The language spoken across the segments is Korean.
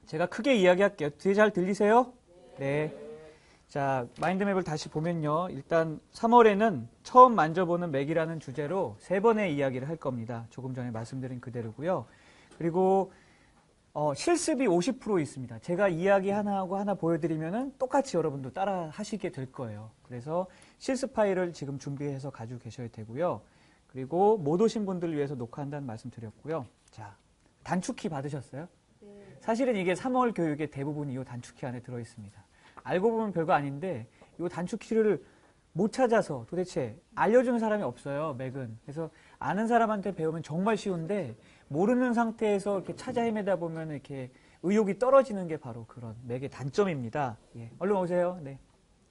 제가 크게 이야기할게요. 뒤에 잘 들리세요? 네. 자, 마인드맵을 다시 보면요. 일단 3월에는 처음 만져보는 맥이라는 주제로 3번의 이야기를 할 겁니다. 조금 전에 말씀드린 그대로고요. 그리고 실습이 50% 있습니다. 제가 이야기 하나 하고 하나 보여드리면은 똑같이 여러분도 따라 하시게 될 거예요. 그래서 실습 파일을 지금 준비해서 가지고 계셔야 되고요. 그리고 못 오신 분들을 위해서 녹화한다는 말씀 드렸고요. 자, 단축키 받으셨어요? 네. 사실은 이게 3월 교육의 대부분이 이 단축키 안에 들어있습니다. 알고 보면 별거 아닌데 이 단축키를 못 찾아서 도대체 알려주는 사람이 없어요. 맥은. 그래서 아는 사람한테 배우면 정말 쉬운데 모르는 상태에서 이렇게 찾아 헤매다 보면 이렇게 의욕이 떨어지는 게 바로 그런 맥의 단점입니다. 예, 얼른 오세요. 네.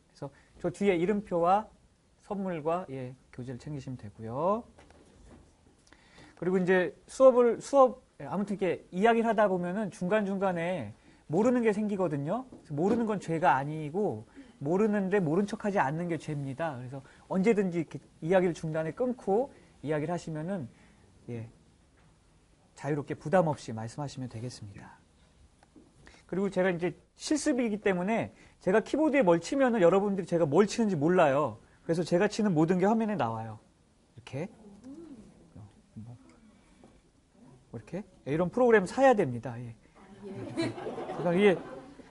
그래서 저 뒤에 이름표와 선물과 교재를 챙기시면 되고요. 그리고 이제 아무튼 이렇게 이야기를 하다 보면은 중간중간에 모르는 게 생기거든요. 모르는 건 죄가 아니고 모르는데 모른 척하지 않는 게 죄입니다. 그래서 언제든지 이렇게 이야기를 중간에 끊고 이야기를 하시면은 자유롭게 부담 없이 말씀하시면 되겠습니다. 그리고 제가 이제 실습이기 때문에 제가 키보드에 뭘 치면은 여러분들이 제가 뭘 치는지 몰라요. 그래서 제가 치는 모든 게 화면에 나와요. 이렇게. 이렇게. 이런 프로그램 사야 됩니다. 그러니까 이게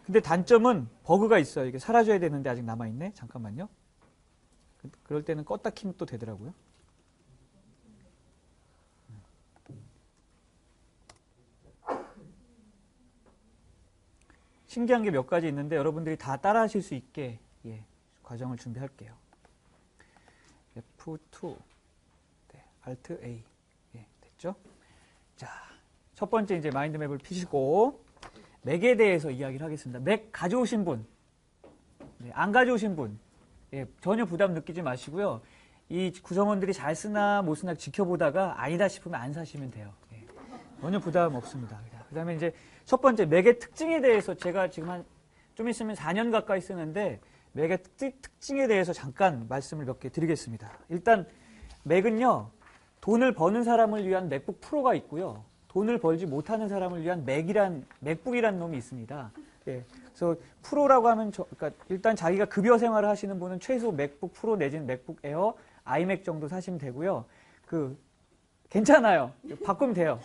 근데 단점은 버그가 있어요. 이게 사라져야 되는데 아직 남아있네. 잠깐만요. 그럴 때는 껐다 키면 또 되더라고요. 신기한 게 몇 가지 있는데 여러분들이 다 따라 하실 수 있게 과정을 준비할게요. F2, Alt A. 됐죠? 자, 첫 번째 이제 마인드맵을 피시고 맥에 대해서 이야기를 하겠습니다. 맥 가져오신 분, 안 가져오신 분, 전혀 부담 느끼지 마시고요. 이 구성원들이 잘 쓰나 못 쓰나 지켜보다가 아니다 싶으면 안 사시면 돼요. 전혀 부담 없습니다. 그 다음에 이제 첫 번째 맥의 특징에 대해서 제가 지금 좀 있으면 4년 가까이 쓰는데 맥의 특징에 대해서 잠깐 말씀을 몇 개 드리겠습니다. 일단 맥은요, 돈을 버는 사람을 위한 맥북 프로가 있고요. 돈을 벌지 못하는 사람을 위한 맥북이란 놈이 있습니다. 그래서 프로라고 하면 그러니까 일단 자기가 급여 생활을 하시는 분은 최소 맥북 프로 내지는 맥북 에어, 아이맥 정도 사시면 되고요. 괜찮아요. 바꾸면 돼요.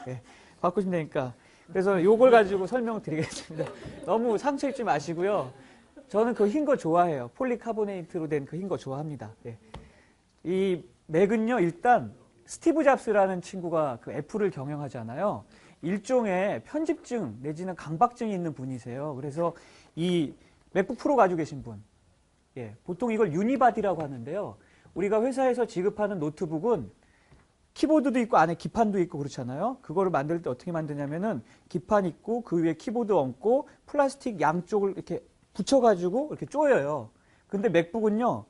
바꾸시면 되니까. 그래서 요걸 가지고 설명을 드리겠습니다. 너무 상처 입지 마시고요. 저는 그 흰 거 좋아해요. 폴리카보네이트로 된 그 흰 거 좋아합니다. 이 맥은요, 일단 스티브 잡스라는 친구가 그 애플을 경영하잖아요. 일종의 편집증 내지는 강박증이 있는 분이세요. 그래서 이 맥북 프로 가지고 계신 분, 보통 이걸 유니바디라고 하는데요. 우리가 회사에서 지급하는 노트북은 키보드도 있고 안에 기판도 있고 그렇잖아요. 그거를 만들 때 어떻게 만드냐면은 기판 있고 그 위에 키보드 얹고 플라스틱 양쪽을 이렇게 붙여가지고 이렇게 조여요. 근데 맥북은요,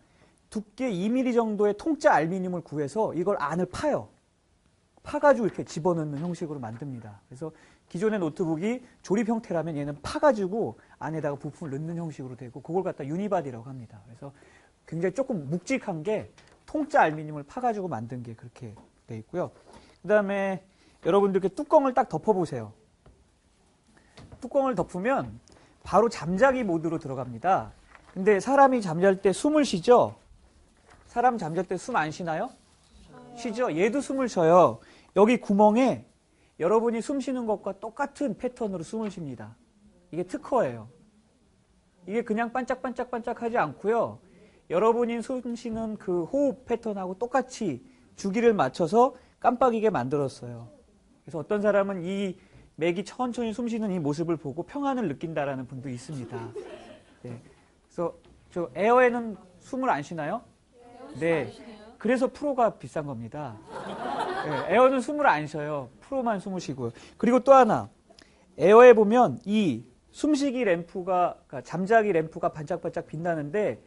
두께 2mm 정도의 통짜 알루미늄을 구해서 이걸 안을 파요. 파가지고 이렇게 집어넣는 형식으로 만듭니다. 그래서 기존의 노트북이 조립 형태라면 얘는 파가지고 안에다가 부품을 넣는 형식으로 되고 그걸 갖다 유니바디라고 합니다. 그래서 굉장히 조금 묵직한 게 통짜 알루미늄을 파가지고 만든 게 그렇게 돼 있고요. 그 다음에 여러분들 이렇게 뚜껑을 딱 덮어보세요. 뚜껑을 덮으면 바로 잠자기 모드로 들어갑니다. 근데 사람이 잠잘 때 숨을 쉬죠? 사람 잠잘 때 숨 안 쉬나요? 쉬죠? 얘도 숨을 쉬어요. 여기 구멍에 여러분이 숨 쉬는 것과 똑같은 패턴으로 숨을 쉽니다. 이게 특허예요. 이게 그냥 반짝반짝반짝 하지 않고요. 여러분이 숨 쉬는 그 호흡 패턴하고 똑같이 주기를 맞춰서 깜빡이게 만들었어요. 그래서 어떤 사람은 이 맥이 천천히 숨 쉬는 이 모습을 보고 평안을 느낀다라는 분도 있습니다. 그래서 저 에어에는 숨을 안 쉬나요? 네. 그래서 프로가 비싼 겁니다. 에어는 숨을 안 쉬어요. 프로만 숨을 쉬고요. 그리고 또 하나. 에어에 보면 이 숨쉬기 램프가, 그러니까 잠자기 램프가 반짝반짝 빛나는데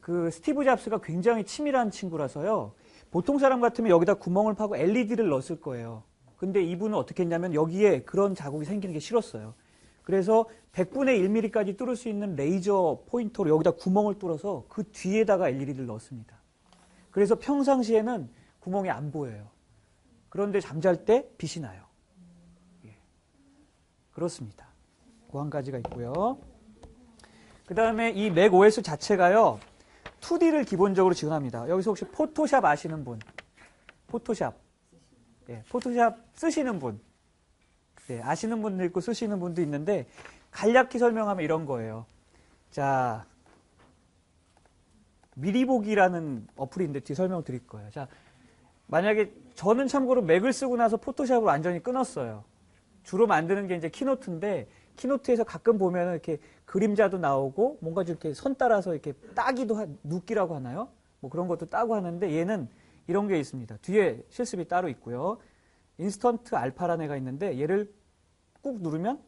그 스티브 잡스가 굉장히 치밀한 친구라서요. 보통 사람 같으면 여기다 구멍을 파고 LED를 넣었을 거예요. 근데 이분은 어떻게 했냐면 여기에 그런 자국이 생기는 게 싫었어요. 그래서 100분의 1mm까지 뚫을 수 있는 레이저 포인터로 여기다 구멍을 뚫어서 그 뒤에다가 LED를 넣었습니다. 그래서 평상시에는 구멍이 안 보여요. 그런데 잠잘 때 빛이 나요. 그렇습니다. 그 한 가지가 있고요. 그 다음에 이 맥OS 자체가요, 2D를 기본적으로 지원합니다. 여기서 혹시 포토샵 아시는 분? 포토샵. 예, 포토샵 쓰시는 분. 예, 아시는 분도 있고 쓰시는 분도 있는데, 간략히 설명하면 이런 거예요. 자, 미리 보기라는 어플인데 뒤에 설명을 드릴 거예요. 자, 만약에 저는 참고로 맥을 쓰고 나서 포토샵을 완전히 끊었어요. 주로 만드는 게 이제 키노트인데, 키노트에서 가끔 보면 이렇게 그림자도 나오고 뭔가 좀 이렇게 선 따라서 이렇게 따기도 눕기라고 하나요? 뭐 그런 것도 따고 하는데 얘는 이런 게 있습니다. 뒤에 실습이 따로 있고요. 인스턴트 알파라는 애가 있는데 얘를 꾹 누르면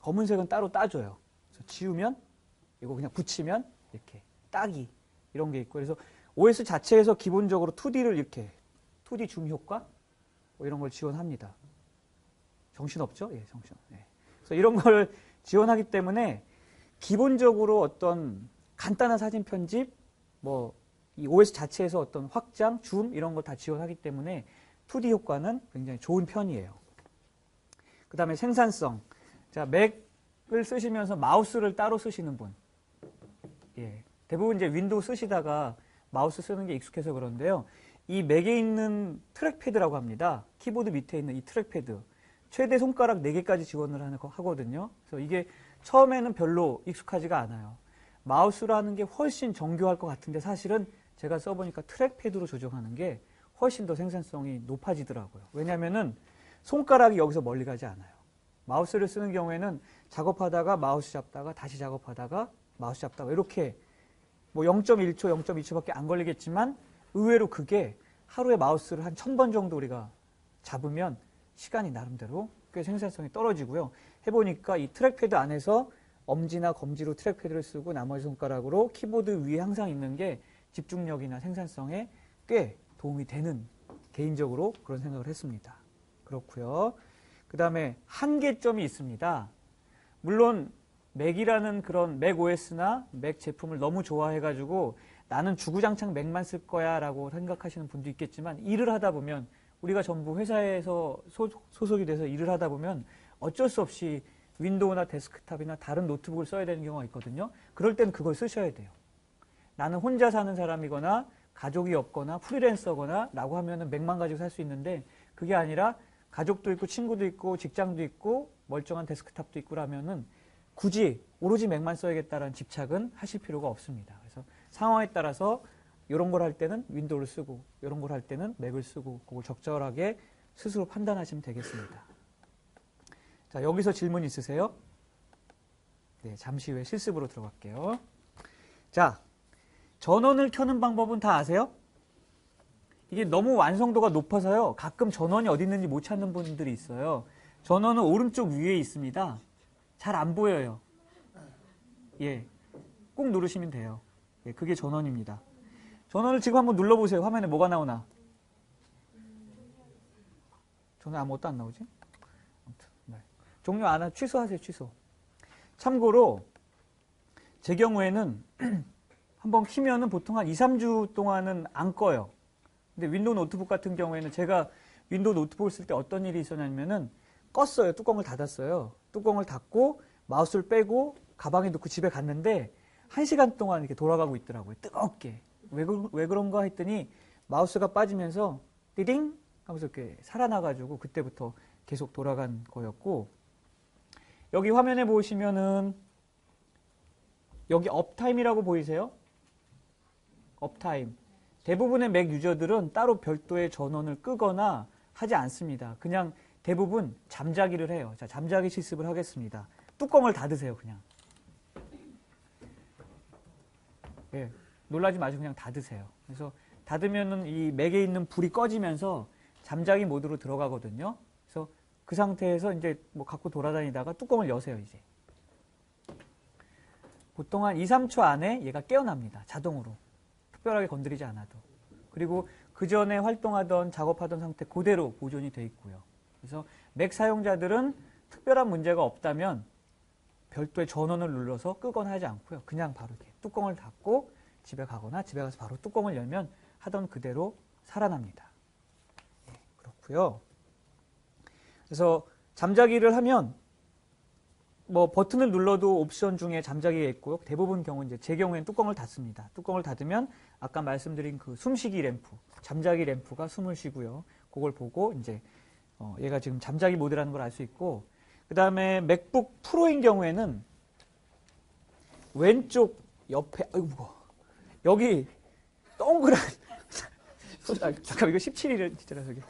검은색은 따로 따줘요. 그래서 지우면 이거 그냥 붙이면 이렇게 따기 이런 게 있고 그래서 OS 자체에서 기본적으로 2D를 이렇게 2D 줌 효과 뭐 이런 걸 지원합니다. 정신없죠? 예, 정신. 예. 그래서 이런 걸 지원하기 때문에 기본적으로 어떤 간단한 사진 편집, 뭐 이 OS 자체에서 어떤 확장, 줌 이런 거 다 지원하기 때문에 2D 효과는 굉장히 좋은 편이에요. 그 다음에 생산성. 자, 맥을 쓰시면서 마우스를 따로 쓰시는 분. 예. 대부분 이제 윈도우 쓰시다가 마우스 쓰는 게 익숙해서 그런데요. 이 맥에 있는 트랙패드라고 합니다. 키보드 밑에 있는 이 트랙패드. 최대 손가락 4개까지 지원을 하거든요. 그래서 이게 처음에는 별로 익숙하지가 않아요. 마우스라는 게 훨씬 정교할 것 같은데 사실은 제가 써보니까 트랙패드로 조정하는 게 훨씬 더 생산성이 높아지더라고요. 왜냐면은 손가락이 여기서 멀리 가지 않아요. 마우스를 쓰는 경우에는 작업하다가 마우스 잡다가 다시 작업하다가 마우스 잡다가 이렇게 뭐 0.1초, 0.2초밖에 안 걸리겠지만 의외로 그게 하루에 마우스를 한 1000번 정도 우리가 잡으면 시간이 나름대로 꽤 생산성이 떨어지고요. 해보니까 이 트랙패드 안에서 엄지나 검지로 트랙패드를 쓰고 나머지 손가락으로 키보드 위에 항상 있는 게 집중력이나 생산성에 꽤 도움이 되는 개인적으로 그런 생각을 했습니다. 그렇고요. 그 다음에 한계점이 있습니다. 물론 맥이라는 그런 맥OS나 맥 제품을 너무 좋아해가지고 나는 주구장창 맥만 쓸 거야 라고 생각하시는 분도 있겠지만 일을 하다 보면 우리가 전부 회사에서 소속이 돼서 일을 하다 보면 어쩔 수 없이 윈도우나 데스크탑이나 다른 노트북을 써야 되는 경우가 있거든요. 그럴 땐 그걸 쓰셔야 돼요. 나는 혼자 사는 사람이거나 가족이 없거나 프리랜서거나 라고 하면은 맥만 가지고 살 수 있는데 그게 아니라 가족도 있고 친구도 있고 직장도 있고 멀쩡한 데스크탑도 있고 라면은 굳이 오로지 맥만 써야겠다라는 집착은 하실 필요가 없습니다. 그래서 상황에 따라서 이런 걸 할 때는 윈도우를 쓰고 이런 걸 할 때는 맥을 쓰고 그걸 적절하게 스스로 판단하시면 되겠습니다. 자, 여기서 질문 있으세요? 네, 잠시 후에 실습으로 들어갈게요. 자, 전원을 켜는 방법은 다 아세요? 이게 너무 완성도가 높아서요. 가끔 전원이 어디 있는지 못 찾는 분들이 있어요. 전원은 오른쪽 위에 있습니다. 잘 안 보여요. 예, 꾹 누르시면 돼요. 예, 그게 전원입니다. 전원을 지금 한번 눌러보세요. 화면에 뭐가 나오나? 전원 아무것도 안 나오지? 아무튼, 네. 종료 안 하면 취소하세요. 취소. 참고로 제 경우에는 한번 키면은 보통 한 2, 3주 동안은 안 꺼요. 근데 윈도우 노트북 같은 경우에는 제가 윈도우 노트북을 쓸 때 어떤 일이 있었냐면은 껐어요. 뚜껑을 닫았어요. 뚜껑을 닫고 마우스를 빼고 가방에 넣고 집에 갔는데 1시간 동안 이렇게 돌아가고 있더라고요. 뜨겁게. 왜 그런가 했더니 마우스가 빠지면서 띠딩 하면서 이렇게 살아나가지고 그때부터 계속 돌아간 거였고 여기 화면에 보시면은 여기 업타임이라고 보이세요? 업타임. 대부분의 맥 유저들은 따로 별도의 전원을 끄거나 하지 않습니다. 그냥 대부분 잠자기를 해요. 자, 잠자기 실습을 하겠습니다. 뚜껑을 닫으세요, 그냥. 예, 놀라지 마시고 그냥 닫으세요. 그래서 닫으면은 이 맥에 있는 불이 꺼지면서 잠자기 모드로 들어가거든요. 그래서 그 상태에서 이제 뭐 갖고 돌아다니다가 뚜껑을 여세요, 이제. 보통 한 2, 3초 안에 얘가 깨어납니다. 자동으로. 특별하게 건드리지 않아도. 그리고 그 전에 활동하던 작업하던 상태 그대로 보존이 돼 있고요. 그래서 맥 사용자들은 특별한 문제가 없다면 별도의 전원을 눌러서 끄거나 하지 않고요. 그냥 바로 이렇게 뚜껑을 닫고 집에 가거나 집에 가서 바로 뚜껑을 열면 하던 그대로 살아납니다. 네, 그렇고요. 그래서 잠자기를 하면 뭐 버튼을 눌러도 옵션 중에 잠자기가 있고요. 대부분 경우 이제 제 경우에는 뚜껑을 닫습니다. 뚜껑을 닫으면 아까 말씀드린 그 숨쉬기 램프, 잠자기 램프가 숨을 쉬고요. 그걸 보고 이제 얘가 지금 잠자기 모드라는 걸 알 수 있고, 그 다음에 맥북 프로인 경우에는 왼쪽 옆에, 아이고 무거워. 여기 동그란 잠깐 이거 17일에 진짜라 저기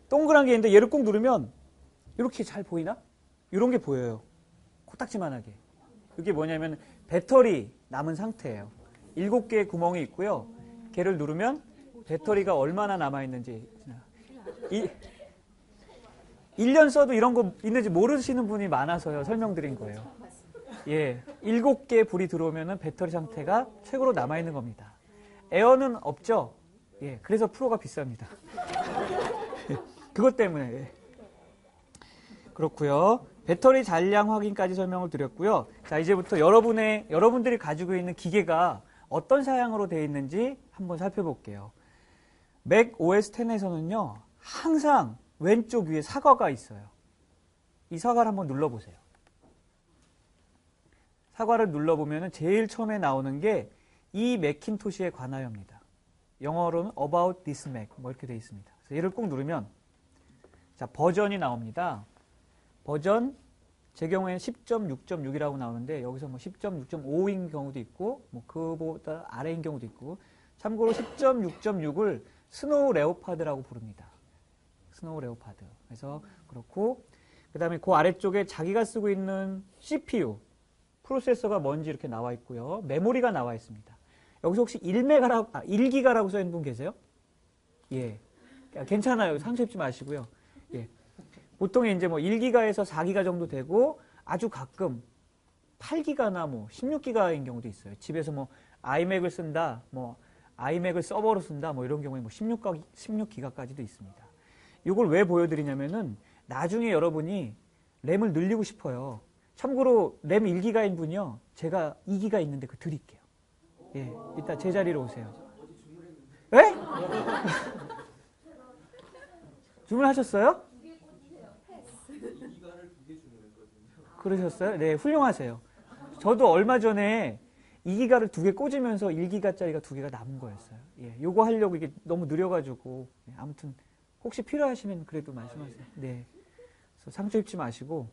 동그란 게 있는데 얘를 꾹 누르면 이렇게 잘 보이나? 이런 게 보여요. 코딱지만하게. 이게 뭐냐면 배터리 남은 상태예요. 7개의 구멍이 있고요. 걔를 누르면 배터리가 얼마나 남아있는지. 1년 써도 이런 거 있는지 모르시는 분이 많아서요. 설명드린 거예요. 예, 7개의 불이 들어오면 배터리 상태가 최고로 남아있는 겁니다. 에어는 없죠? 예, 그래서 프로가 비쌉니다. 그것 때문에. 예. 그렇고요. 배터리 잔량 확인까지 설명을 드렸고요. 자, 이제부터 여러분들이 가지고 있는 기계가 어떤 사양으로 되어 있는지 한번 살펴볼게요. 맥 OS 10에서는요, 항상 왼쪽 위에 사과가 있어요. 이 사과를 한번 눌러보세요. 사과를 눌러보면 제일 처음에 나오는 게 이 맥킨토시에 관하여입니다. 영어로는 About this Mac 뭐 이렇게 되어 있습니다. 그래서 얘를 꼭 누르면 자, 버전이 나옵니다. 버전 제 경우에는 10.6.6이라고 나오는데 여기서 뭐 10.6.5인 경우도 있고 뭐 그보다 아래인 경우도 있고, 참고로 10.6.6을 스노우 레오파드라고 부릅니다. 스노우 레오파드. 그래서 그렇고, 그 다음에 그 아래쪽에 자기가 쓰고 있는 CPU 프로세서가 뭔지 이렇게 나와 있고요. 메모리가 나와 있습니다. 여기서 혹시 1기가라고 써 있는 분 계세요? 예. 괜찮아요. 상처 입지 마시고요. 예. 보통 이제 뭐 1기가에서 4기가 정도 되고, 아주 가끔 8기가나 뭐 16기가인 경우도 있어요. 집에서 뭐 아이맥을 쓴다, 뭐 아이맥을 서버로 쓴다, 뭐 이런 경우에 뭐 16기가까지도 있습니다. 이걸 왜 보여드리냐면은 나중에 여러분이 램을 늘리고 싶어요. 참고로 램 1기가인 분이요, 제가 2기가 있는데 그거 드릴게요. 예, 이따 제 자리로 오세요. 예? 주문하셨어요? 그러셨어요? 네, 훌륭하세요. 저도 얼마 전에 2기가를 2개 꽂으면서 1기가짜리가 2개가 남은 거였어요. 예, 요거 하려고 이게 너무 느려가지고. 예, 아무튼 혹시 필요하시면 그래도 말씀하세요. 네, 그래서 상처 입지 마시고.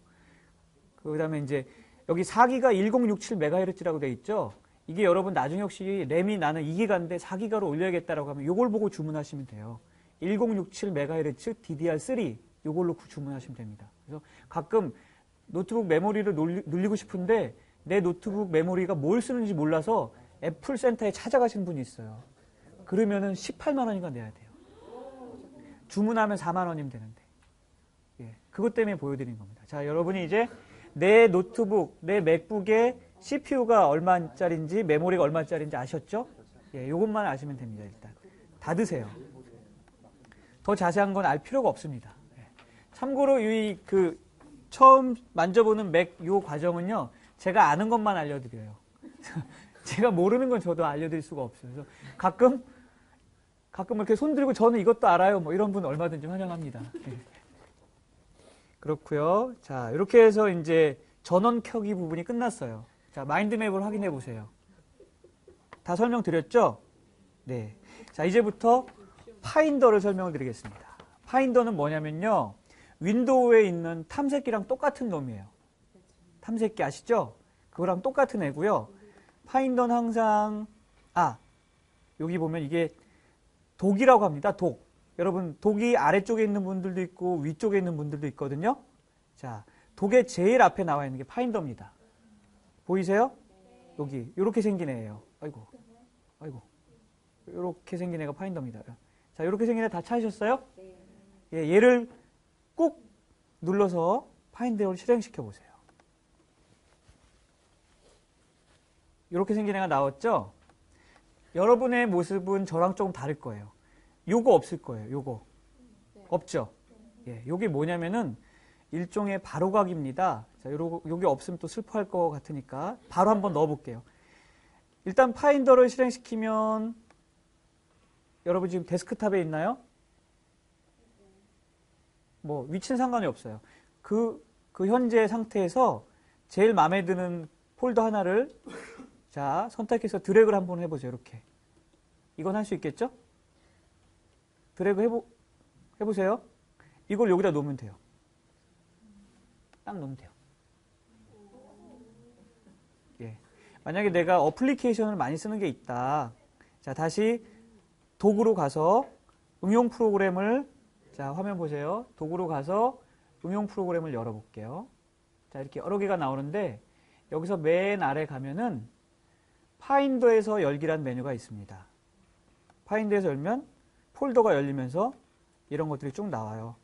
그 다음에 이제 여기 4기가 1067MHz라고 돼 있죠. 이게 여러분 나중에 혹시 램이 나는 2기가인데 4기가로 올려야겠다라고 하면 요걸 보고 주문하시면 돼요. 1067MHz DDR3 요걸로 주문하시면 됩니다. 그래서 가끔 노트북 메모리를 늘리고 싶은데 내 노트북 메모리가 뭘 쓰는지 몰라서 애플 센터에 찾아가시는 분이 있어요. 그러면은 18만 원인가 내야 돼요. 주문하면 4만 원이면 되는데. 예, 그것 때문에 보여드린 겁니다. 자, 여러분이 이제 내 노트북, 내 맥북의 CPU가 얼마짜리인지, 메모리가 얼마짜리인지 아셨죠? 예, 이것만 아시면 됩니다. 일단 닫으세요. 더 자세한 건 알 필요가 없습니다. 예. 참고로 이 처음 만져보는 맥 요 과정은요, 제가 아는 것만 알려드려요. 제가 모르는 건 저도 알려드릴 수가 없어요. 그래서 가끔 이렇게 손 들고 저는 이것도 알아요, 뭐 이런 분 얼마든지 환영합니다. 예. 그렇고요. 자, 이렇게 해서 이제 전원 켜기 부분이 끝났어요. 자, 마인드맵을 확인해 보세요. 다 설명드렸죠? 네. 자, 이제부터 파인더를 설명을 드리겠습니다. 파인더는 뭐냐면요, 윈도우에 있는 탐색기랑 똑같은 놈이에요. 탐색기 아시죠? 그거랑 똑같은 애고요. 파인더는 항상 여기 보면 이게 독이라고 합니다. 독. 여러분, 독이 아래쪽에 있는 분들도 있고 위쪽에 있는 분들도 있거든요. 자, 독의 제일 앞에 나와 있는 게 파인더입니다. 보이세요? 여기 이렇게 생긴 애예요. 아이고. 이렇게 생긴 애가 파인더입니다. 자, 이렇게 생긴 애 다 찾으셨어요? 예, 얘를 꾹 눌러서 파인더를 실행시켜 보세요. 이렇게 생긴 애가 나왔죠? 여러분의 모습은 저랑 조금 다를 거예요. 요거 없을 거예요. 요거. 없죠? 예, 요게 뭐냐면은 일종의 바로각입니다. 자, 요게 없으면 또 슬퍼할 것 같으니까 바로 한번 넣어 볼게요. 일단 파인더를 실행시키면 여러분 지금 데스크탑에 있나요? 뭐 위치는 상관이 없어요. 그 그 현재 상태에서 제일 마음에 드는 폴더 하나를 자, 선택해서 드래그를 한번 해보세요. 이렇게. 이건 할 수 있겠죠? 드래그 해보세요. 이걸 여기다 놓으면 돼요. 딱 놓으면 돼요. 예. 만약에 내가 어플리케이션을 많이 쓰는 게 있다. 자, 다시 도구로 가서 응용 프로그램을 자, 화면 보세요. 도구로 가서 응용 프로그램을 열어볼게요. 자, 이렇게 여러 개가 나오는데 여기서 맨 아래 가면은 파인더에서 열기란 메뉴가 있습니다. 파인더에서 열면 폴더가 열리면서 이런 것들이 쭉 나와요.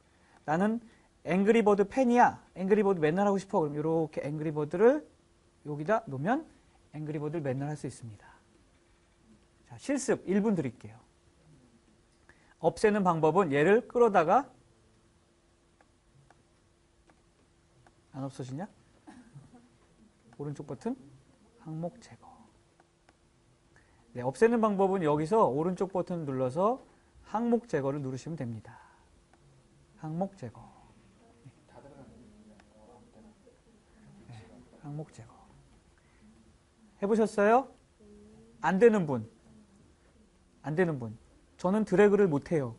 나는 앵그리버드 팬이야. 앵그리버드 맨날 하고 싶어. 그럼 이렇게 앵그리버드를 여기다 놓으면 앵그리버드를 맨날 할 수 있습니다. 자, 실습 1분 드릴게요. 없애는 방법은 얘를 끌어다가 안 없어지냐? 오른쪽 버튼 항목 제거. 네, 없애는 방법은 여기서 오른쪽 버튼 눌러서 항목 제거를 누르시면 됩니다. 항목 제거. 네, 항목 제거. 해보셨어요? 안 되는 분. 안 되는 분. 저는 드래그를 못해요.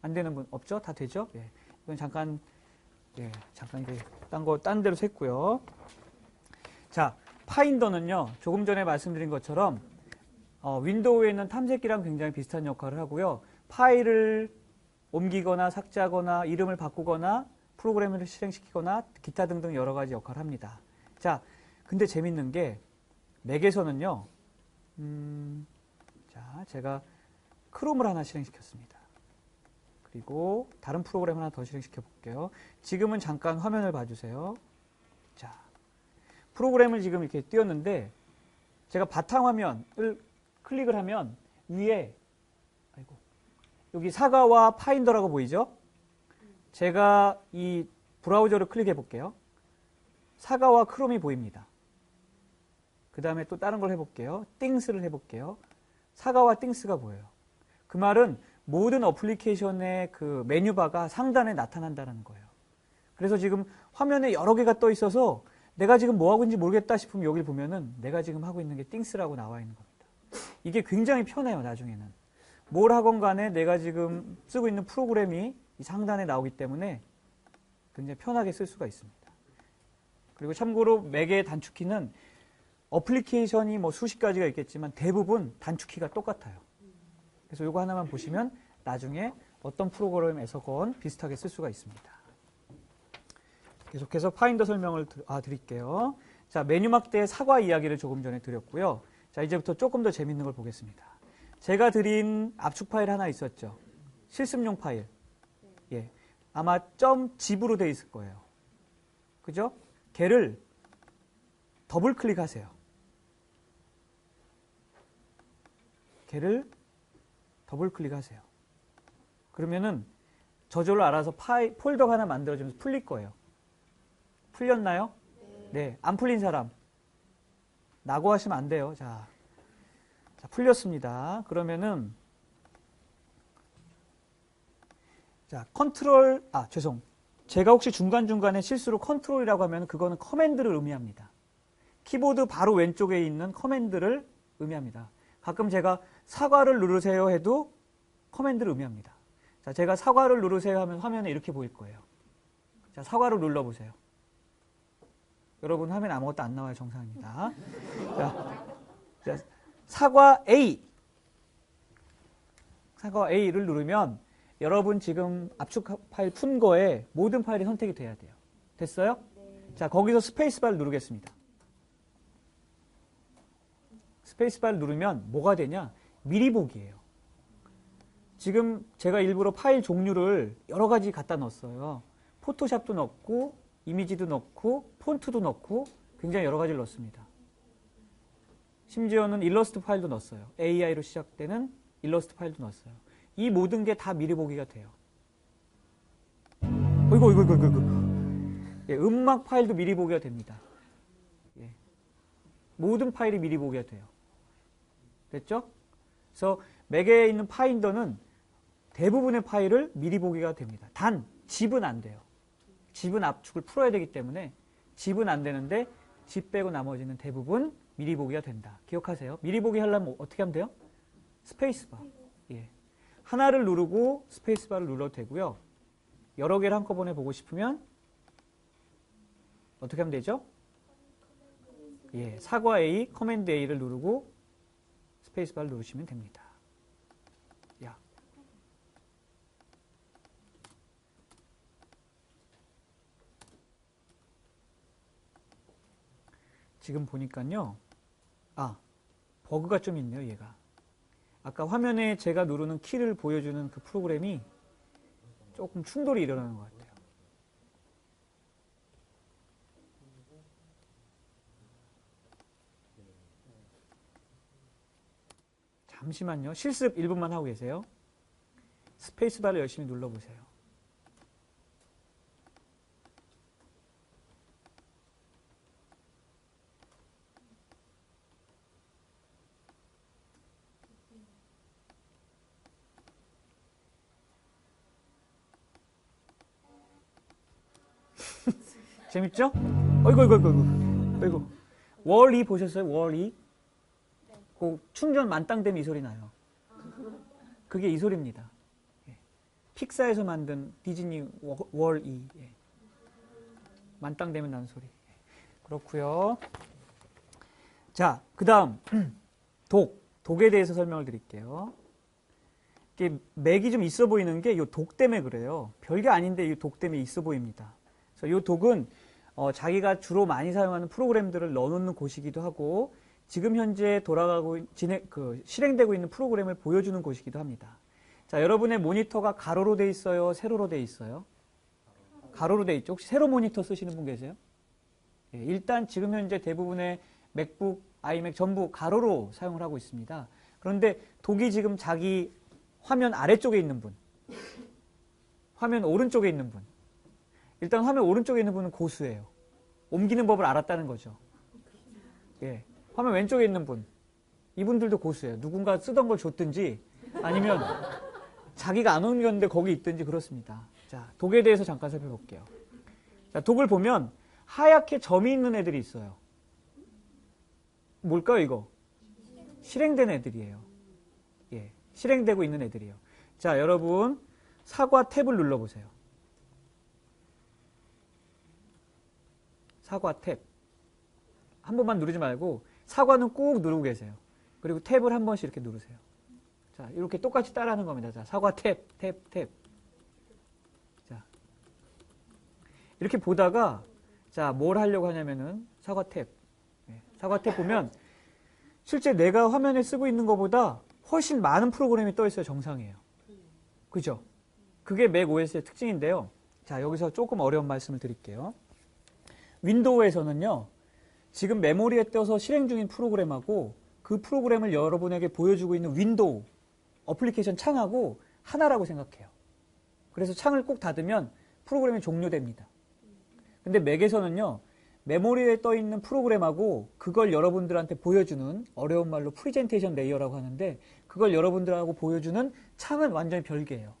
안 되는 분 없죠? 다 되죠? 예. 이건 잠깐 이제 딴 데로 샜고요. 자, 파인더는요, 조금 전에 말씀드린 것처럼 윈도우에 있는 탐색기랑 굉장히 비슷한 역할을 하고요. 파일을 옮기거나 삭제하거나 이름을 바꾸거나 프로그램을 실행시키거나 기타 등등 여러 가지 역할을 합니다. 자, 근데 재밌는 게 맥에서는요. 자, 제가 크롬을 하나 실행시켰습니다. 그리고 다른 프로그램 하나 더 실행시켜 볼게요. 지금은 잠깐 화면을 봐주세요. 자, 프로그램을 지금 이렇게 띄웠는데 제가 바탕화면을 클릭을 하면 위에 여기 사과와 파인더라고 보이죠? 제가 이 브라우저를 클릭해 볼게요. 사과와 크롬이 보입니다. 그 다음에 또 다른 걸 해볼게요. 띵스를 해볼게요. 사과와 띵스가 보여요. 그 말은 모든 어플리케이션의 그 메뉴바가 상단에 나타난다는 거예요. 그래서 지금 화면에 여러 개가 떠 있어서 내가 지금 뭐 하고 있는지 모르겠다 싶으면 여기 보면은 내가 지금 하고 있는 게 띵스라고 나와 있는 겁니다. 이게 굉장히 편해요, 나중에는. 뭘 하건 간에 내가 지금 쓰고 있는 프로그램이 이 상단에 나오기 때문에 굉장히 편하게 쓸 수가 있습니다. 그리고 참고로 맥의 단축키는 어플리케이션이 뭐 수십 가지가 있겠지만 대부분 단축키가 똑같아요. 그래서 이거 하나만 보시면 나중에 어떤 프로그램에서건 비슷하게 쓸 수가 있습니다. 계속해서 파인더 설명을 드릴게요. 자, 메뉴 막대의 사과 이야기를 조금 전에 드렸고요. 자, 이제부터 조금 더 재밌는 걸 보겠습니다. 제가 드린 압축 파일 하나 있었죠. 실습용 파일. 예, 아마 .zip으로 되어 있을 거예요. 그죠? 걔를 더블 클릭하세요. 걔를 더블 클릭하세요. 그러면은 저절로 알아서 폴더가 하나 만들어지면서 풀릴 거예요. 풀렸나요? 네. 안 풀린 사람. 나고 하시면 안 돼요. 자, 풀렸습니다. 그러면은, 자, 제가 혹시 중간중간에 실수로 컨트롤이라고 하면 그거는 커맨드를 의미합니다. 키보드 바로 왼쪽에 있는 커맨드를 의미합니다. 가끔 제가 사과를 누르세요 해도 커맨드를 의미합니다. 자, 제가 사과를 누르세요 하면 화면에 이렇게 보일 거예요. 자, 사과를 눌러보세요. 여러분 화면 아무것도 안 나와요. 정상입니다. 자, 사과 A를 누르면 여러분 지금 압축 파일 푼 거에 모든 파일이 선택이 돼야 돼요. 됐어요? 네. 자, 거기서 스페이스바를 누르겠습니다. 스페이스바를 누르면 뭐가 되냐? 미리 보기예요. 지금 제가 일부러 파일 종류를 여러 가지 갖다 넣었어요. 포토샵도 넣고 이미지도 넣고 폰트도 넣고 굉장히 여러 가지를 넣습니다. 심지어는 일러스트 파일도 넣었어요. AI로 시작되는 일러스트 파일도 넣었어요. 이 모든 게 다 미리 보기가 돼요. 이거. 예, 음악 파일도 미리 보기가 됩니다. 예, 모든 파일이 미리 보기가 돼요. 됐죠? 그래서 맥에 있는 파인더는 대부분의 파일을 미리 보기가 됩니다. 단, zip은 안 돼요. 집은 압축을 풀어야 되기 때문에 집은 안 되는데 집 빼고 나머지는 대부분 미리 보기가 된다. 기억하세요. 미리 보기 하려면 어떻게 하면 돼요? 스페이스바. 예. 하나를 누르고 스페이스바를 눌러도 되고요. 여러 개를 한꺼번에 보고 싶으면 어떻게 하면 되죠? 예, 사과 A, 커맨드 A를 누르고 스페이스바를 누르시면 됩니다. 야. 지금 보니까요. 버그가 좀 있네요, 얘가. 아까 화면에 제가 누르는 키를 보여주는 그 프로그램이 조금 충돌이 일어나는 것 같아요. 잠시만요. 실습 1분만 하고 계세요. 스페이스바를 열심히 눌러보세요. 재밌죠? 어이구. 월이 보셨어요? 월이? 그 충전 만땅되면 이 소리 나요. 그게 이 소리입니다. 예. 픽사에서 만든 디즈니 월이. 예. 만땅되면 나는 소리. 예. 그렇고요. 자, 그 다음 독에 대해서 설명을 드릴게요. 이게 맥이 좀 있어 보이는 게 이 독 때문에 그래요. 별게 아닌데 이 독 때문에 있어 보입니다. 그래서 이 독은 자기가 주로 많이 사용하는 프로그램들을 넣어놓는 곳이기도 하고 지금 현재 실행되고 있는 프로그램을 보여주는 곳이기도 합니다. 자, 여러분의 모니터가 가로로 돼 있어요? 세로로 돼 있어요? 가로로 돼 있죠. 혹시 세로 모니터 쓰시는 분 계세요? 예, 일단 지금 현재 대부분의 맥북, 아이맥 전부 가로로 사용을 하고 있습니다. 그런데 독이 지금 자기 화면 아래쪽에 있는 분, 화면 오른쪽에 있는 분, 일단 화면 오른쪽에 있는 분은 고수예요. 옮기는 법을 알았다는 거죠. 예. 화면 왼쪽에 있는 분, 이분들도 고수예요. 누군가 쓰던 걸 줬든지 아니면 자기가 안 옮겼는데 거기 있든지 그렇습니다. 자, 독에 대해서 잠깐 살펴볼게요. 자, 독을 보면 하얗게 점이 있는 애들이 있어요. 뭘까요, 이거? 실행된 애들이에요. 예. 실행되고 있는 애들이에요. 자, 여러분 사과 탭을 눌러보세요. 사과 탭. 한 번만 누르지 말고 사과는 꾹 누르고 계세요. 그리고 탭을 한 번씩 이렇게 누르세요. 자, 이렇게 똑같이 따라하는 겁니다. 자, 사과 탭. 자, 이렇게 보다가 자, 뭘 하려고 하냐면은 사과 탭. 네, 사과 탭 보면 실제 내가 화면에 쓰고 있는 것보다 훨씬 많은 프로그램이 떠 있어요. 정상이에요. 그죠? 그게 맥 OS의 특징인데요. 자, 여기서 조금 어려운 말씀을 드릴게요. 윈도우에서는요, 지금 메모리에 떠서 실행 중인 프로그램하고 그 프로그램을 여러분에게 보여주고 있는 윈도우 어플리케이션 창하고 하나라고 생각해요. 그래서 창을 꼭 닫으면 프로그램이 종료됩니다. 근데 맥에서는요, 메모리에 떠 있는 프로그램하고 그걸 여러분들한테 보여주는 어려운 말로 프리젠테이션 레이어라고 하는데 그걸 여러분들하고 보여주는 창은 완전히 별개예요.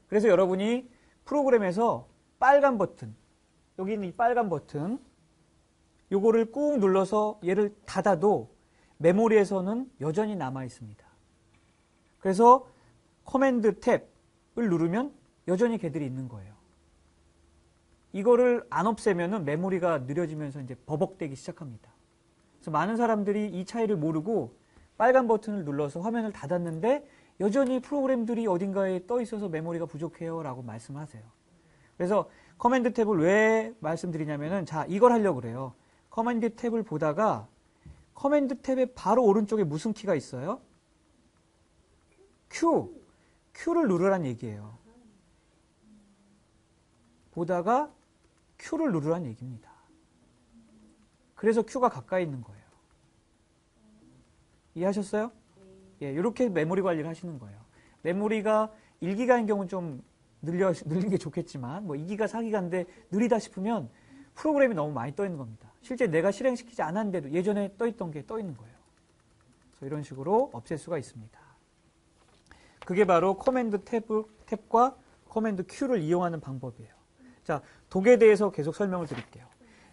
그래서 여러분이 프로그램에서 빨간 버튼, 여기 있는 이 빨간 버튼, 요거를 꾹 눌러서 얘를 닫아도 메모리에서는 여전히 남아 있습니다. 그래서 커맨드 탭을 누르면 여전히 걔들이 있는 거예요. 이거를 안 없애면은 메모리가 느려지면서 이제 버벅대기 시작합니다. 그래서 많은 사람들이 이 차이를 모르고 빨간 버튼을 눌러서 화면을 닫았는데 여전히 프로그램들이 어딘가에 떠 있어서 메모리가 부족해요 라고 말씀하세요. 그래서 커맨드 탭을 왜 말씀드리냐면은 자, 이걸 하려고 그래요. 커맨드 탭을 보다가 커맨드 탭의 바로 오른쪽에 무슨 키가 있어요? Q를 누르란 얘기예요. 보다가 Q를 누르란 얘기입니다. 그래서 Q가 가까이 있는 거예요. 이해하셨어요? 예, 이렇게 메모리 관리를 하시는 거예요. 메모리가 1기가인 경우는 좀 늘린 게 좋겠지만 뭐 2기가, 4기가인데 느리다 싶으면 프로그램이 너무 많이 떠 있는 겁니다. 실제 내가 실행시키지 않았는데도 예전에 떠 있던 게 떠 있는 거예요. 그래서 이런 식으로 없앨 수가 있습니다. 그게 바로 커맨드 탭과 커맨드 Q를 이용하는 방법이에요. 자, 독에 대해서 계속 설명을 드릴게요.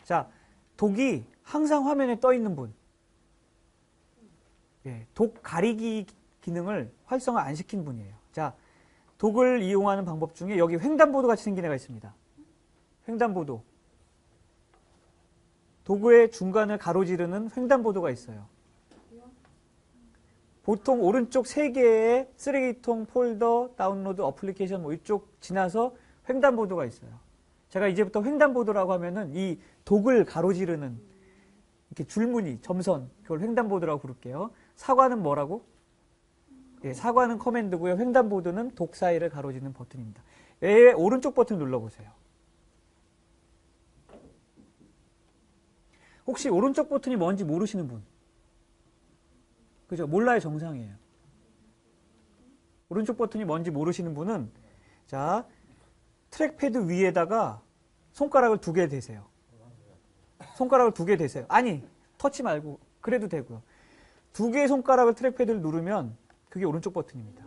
자, 독이 항상 화면에 떠 있는 분. 예, 독 가리기 기능을 활성화 안 시킨 분이에요. 자, 독을 이용하는 방법 중에 여기 횡단보도 같이 생긴 애가 있습니다. 횡단보도. 도구의 중간을 가로지르는 횡단보도가 있어요. 보통 오른쪽 3개의 쓰레기통, 폴더, 다운로드, 어플리케이션 뭐 이쪽 지나서 횡단보도가 있어요. 제가 이제부터 횡단보도라고 하면은 이 독을 가로지르는 이렇게 줄무늬, 점선, 그걸 횡단보도라고 부를게요. 사과는 뭐라고? 예, 사과는 커맨드고요. 횡단보도는 독 사이를 가로지르는 버튼입니다. 얘의 오른쪽 버튼 눌러보세요. 혹시 오른쪽 버튼이 뭔지 모르시는 분? 그죠? 몰라야 정상이에요. 오른쪽 버튼이 뭔지 모르시는 분은 자, 트랙패드 위에다가 손가락을 2개 대세요. 손가락을 2개 대세요. 아니, 터치 말고 그래도 되고요. 2개의 손가락을 트랙패드를 누르면 그게 오른쪽 버튼입니다.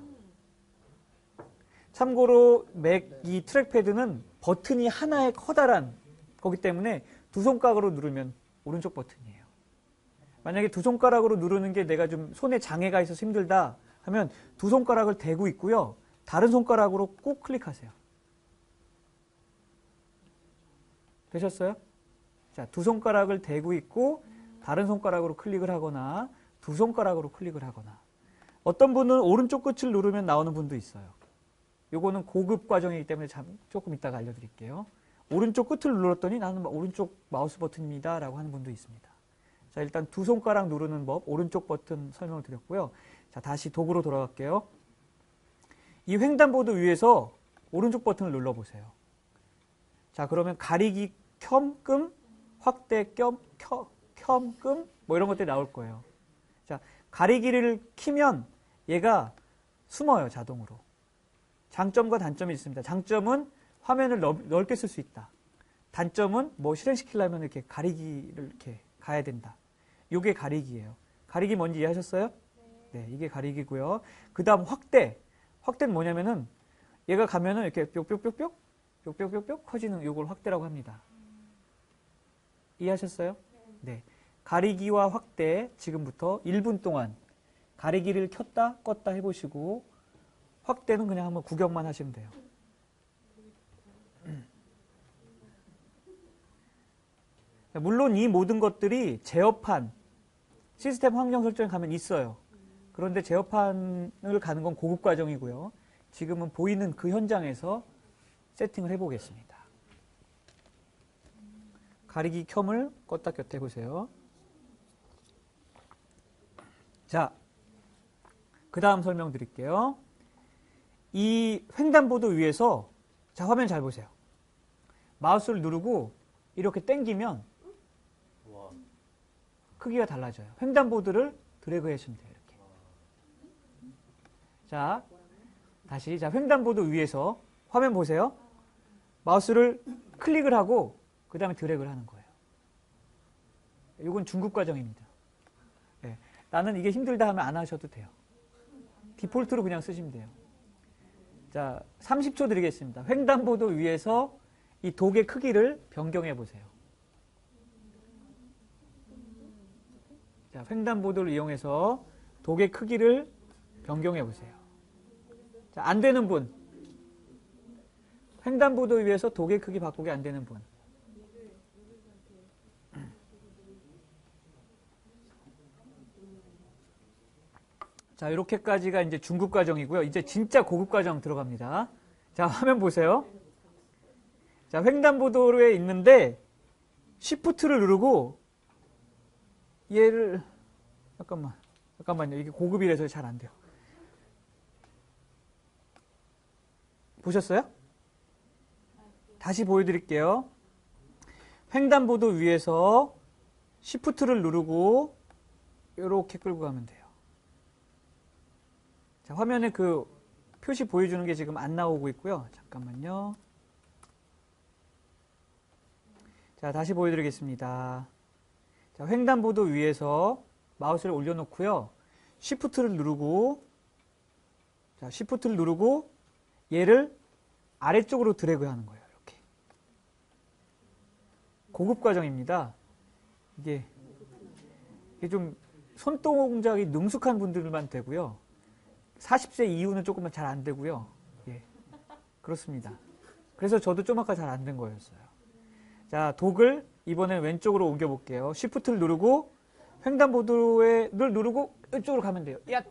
참고로 맥 이 트랙패드는 버튼이 하나의 커다란 거기 때문에 2손가락으로 누르면 오른쪽 버튼이에요. 만약에 2손가락으로 누르는 게 내가 좀 손에 장애가 있어서 힘들다 하면 2손가락을 대고 있고요. 다른 손가락으로 꼭 클릭하세요. 되셨어요? 자, 2손가락을 대고 있고 다른 손가락으로 클릭을 하거나 2손가락으로 클릭을 하거나 어떤 분은 오른쪽 끝을 누르면 나오는 분도 있어요. 요거는 고급 과정이기 때문에 조금 이따가 알려드릴게요. 오른쪽 끝을 눌렀더니 나는 오른쪽 마우스 버튼입니다 라고 하는 분도 있습니다. 자, 일단 2손가락 누르는 법, 오른쪽 버튼 설명을 드렸고요. 자, 다시 도구로 돌아갈게요. 이 횡단보도 위에서 오른쪽 버튼을 눌러보세요. 자, 그러면 가리기 켬끔, 확대 켬끔 뭐 이런 것들이 나올 거예요. 자, 가리기를 키면 얘가 숨어요, 자동으로. 장점과 단점이 있습니다. 장점은 화면을 넓게 쓸 수 있다. 단점은 뭐 실행시키려면 이렇게 가리기를 이렇게 가야 된다. 이게 가리기예요. 가리기 뭔지 이해하셨어요? 네, 이게 가리기고요. 그 다음 확대. 확대는 뭐냐면은 얘가 가면은 이렇게 뾱뾱뾱뾱 커지는 이걸 확대라고 합니다. 이해하셨어요? 네. 가리기와 확대 지금부터 1분 동안 가리기를 켰다 껐다 해보시고 확대는 그냥 한번 구경만 하시면 돼요. 물론 이 모든 것들이 제어판, 시스템 환경 설정에 가면 있어요. 그런데 제어판을 가는 건 고급 과정이고요. 지금은 보이는 그 현장에서 세팅을 해보겠습니다. 가리기 켬을 껐다 켰다 해보세요. 자, 그 다음 설명드릴게요. 이 횡단보도 위에서 자, 화면 잘 보세요. 마우스를 누르고 이렇게 당기면 크기가 달라져요. 횡단보도를 드래그 하시면 돼요. 이렇게. 자, 다시 자, 횡단보도 위에서 화면 보세요. 마우스를 클릭을 하고 그 다음에 드래그를 하는 거예요. 이건 중급 과정입니다. 네. 나는 이게 힘들다 하면 안 하셔도 돼요. 디폴트로 그냥 쓰시면 돼요. 자, 30초 드리겠습니다. 횡단보도 위에서 이 독의 크기를 변경해 보세요. 자, 횡단보도를 이용해서 독의 크기를 변경해 보세요. 자, 안 되는 분. 횡단보도 위에서 독의 크기 바꾸기 안 되는 분. 자, 이렇게까지가 이제 중급 과정이고요. 이제 진짜 고급 과정 들어갑니다. 자, 화면 보세요. 자, 횡단보도에 있는데 Shift를 누르고 얘를 잠깐만요. 이게 고급이라서 잘 안 돼요. 보셨어요? 다시 보여드릴게요. 횡단보도 위에서 Shift를 누르고 이렇게 끌고 가면 돼요. 자, 화면에 그 표시 보여주는 게 지금 안 나오고 있고요. 잠깐만요. 자, 다시 보여드리겠습니다. 자, 횡단보도 위에서 마우스를 올려놓고요. Shift를 누르고, 자, Shift를 누르고 얘를 아래쪽으로 드래그 하는 거예요. 이렇게. 고급 과정입니다. 이게 좀 손동작이 능숙한 분들만 되고요. 40세 이후는 조금만 잘 안 되고요. 예, 그렇습니다. 그래서 저도 좀 아까 잘 안 된 거였어요. 자, 독을 이번엔 왼쪽으로 옮겨볼게요. Shift를 누르고 횡단보도를 누르고 이쪽으로 가면 돼요. 야!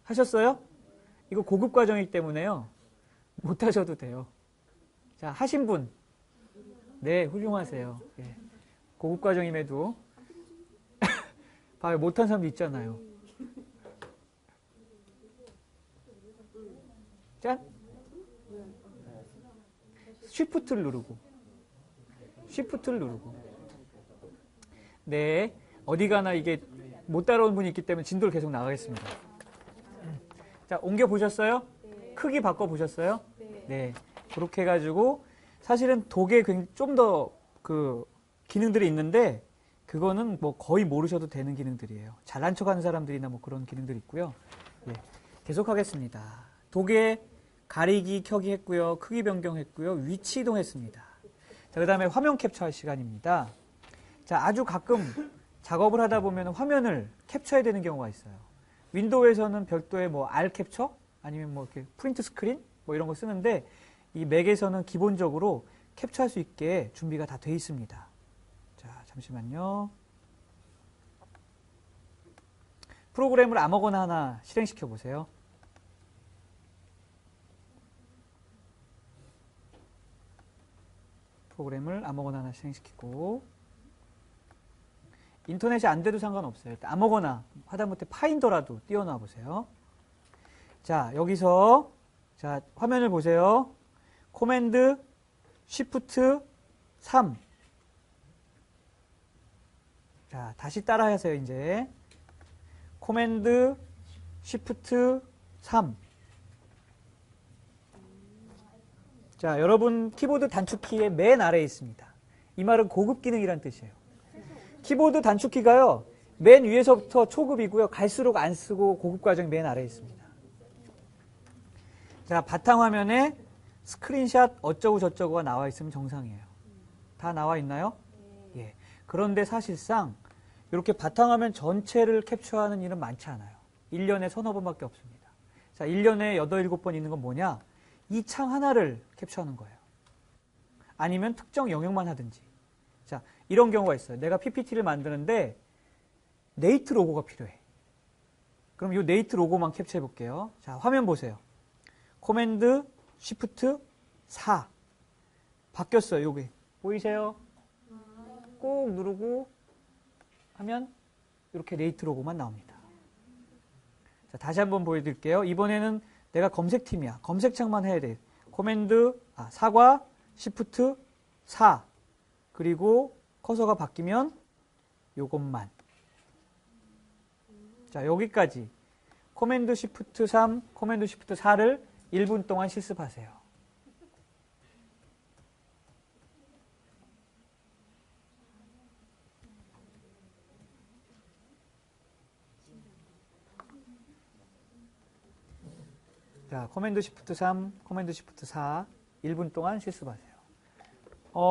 하셨어요? 이거 고급 과정이기 때문에요. 못 하셔도 돼요. 자, 하신 분. 네, 훌륭하세요. 예. 고급 과정임에도 봐요, 못한 사람도 있잖아요. 짠. 쉬프트를 누르고. 쉬프트를 누르고. 네. 어디 가나 이게 못 따라온 분이 있기 때문에 진도를 계속 나가겠습니다. 자, 옮겨 보셨어요? 네. 크기 바꿔 보셨어요? 네. 네. 그렇게 해가지고 사실은 독에 좀 더 그 기능들이 있는데 그거는 뭐 거의 모르셔도 되는 기능들이에요. 잘난 척하는 사람들이나 뭐 그런 기능들이 있고요. 예. 계속하겠습니다. 독에 가리기, 켜기 했고요. 크기 변경했고요. 위치 이동했습니다. 자, 그 다음에 화면 캡처할 시간입니다. 자, 아주 가끔 작업을 하다 보면 화면을 캡처해야 되는 경우가 있어요. 윈도우에서는 별도의 뭐 R 캡처 아니면 뭐 이렇게 프린트 스크린 뭐 이런 거 쓰는데 이 맥에서는 기본적으로 캡처할 수 있게 준비가 다 돼 있습니다. 자, 잠시만요. 프로그램을 아무거나 하나 실행시켜 보세요. 프로그램을 아무거나 하나 실행시키고 인터넷이 안 돼도 상관없어요. 아무거나 하다못해 파인더라도 띄워놔 보세요. 자, 여기서 자, 화면을 보세요. 코맨드 쉬프트 3. 자, 다시 따라 하세요, 이제. 코맨드 쉬프트 3. 자, 여러분 키보드 단축키의 맨 아래에 있습니다. 이 말은 고급 기능이란 뜻이에요. 키보드 단축키가요, 맨 위에서부터 초급이고요. 갈수록 안 쓰고 고급 과정이 맨 아래에 있습니다. 자, 바탕화면에 스크린샷 어쩌고 저쩌고가 나와 있으면 정상이에요. 다 나와 있나요? 예. 그런데 사실상 이렇게 바탕화면 전체를 캡처하는 일은 많지 않아요. 1년에 서너 번밖에 없습니다. 자, 1년에 8, 7번 있는 건 뭐냐? 이 창 하나를 캡처하는 거예요. 아니면 특정 영역만 하든지. 자, 이런 경우가 있어요. 내가 PPT를 만드는데 네이트 로고가 필요해. 그럼 이 네이트 로고만 캡처해 볼게요. 자, 화면 보세요. 코맨드 쉬프트 4. 바뀌었어요. 여기 보이세요? 꼭 누르고 하면 이렇게 네이트 로고만 나옵니다. 자, 다시 한번 보여드릴게요. 이번에는 내가 검색팀이야. 검색창만 해야 돼. 코맨드 4과 쉬프트 4. 그리고 커서가 바뀌면 요것만. 자, 여기까지 코맨드 쉬프트 3, 코맨드 쉬프트 4를 1분 동안 실습하세요. 자, 코맨드 쉬프트 3, 코맨드 쉬프트 4 1분 동안 실습하세요.